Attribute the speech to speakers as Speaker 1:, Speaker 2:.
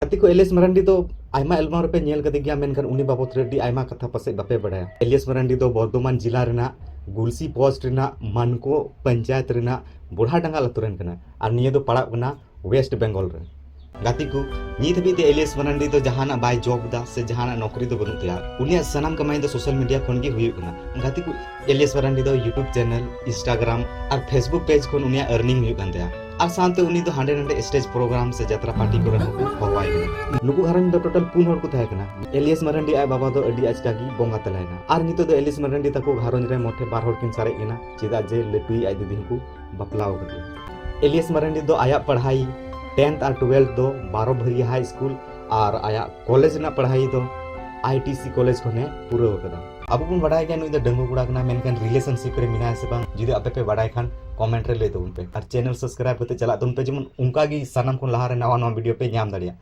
Speaker 1: गाती को एलियस मरांडी तो आयमा एल्बम पे नेल कदे गया मेनखान उनी बाबत रेडी आयमा कथा पासे बापे बड़ाया। एलियस मरांडी तो बर्धमान जिला रेना गुलसी पोस्ट रेना मानको पंचायत रेना बुढ़ाडांगा अतुरेन कना और निये तो पड़ा कना वेस्ट बंगाल रे। गाती को नित हबी ते एलियस मरांडी तो जहाना बाय जॉब दा से जहाना नौकरी तो बनु तया उनिया सनाम कमाई तो सोशल मीडिया खन गे हुई कना। गाती को एलियस मरांडी तो यूट्यूब चैनल इंस्टाग्राम और फेसबुक पेज खन उनिया अर्निंग हुई कन तया और सानते उनी तो हांडे नांडे स्टेज प्रोग्राम से यात्रा पार्टी को हवाई कना। नुकु घरन दो टोटल 4 हर को थाय कना। एलियस मरांडी आय बाबा तो अडी आचका गी बोंगा तलायना और नितो तो एलियस मरांडी तको घरन रे मोठे 2 हर किन सारे एना चेदा जे लेटुई आय दीदी को बपलाव कदी। एलियस मरांडी दो आया पढ़ाई 10th और 12th दो 12 भरी हाई स्कूल और आया कॉलेज ना पढ़ाई दो आईटीसी कॉलेज खने पूरा कदा। अब बन बड़ाय गया नुई दो डंगो गुड़ा कना मेनकान रिलेशनशिप रे मिना से बांग जुदि आपे पे बड़ाय खान कमेंट रे ले दो उन पे और चैनल सब्सक्राइब करते चला तुम पे जेमन उनका गी सनम को लहा रे नवा नवा वीडियो पे नाम दाड़िया।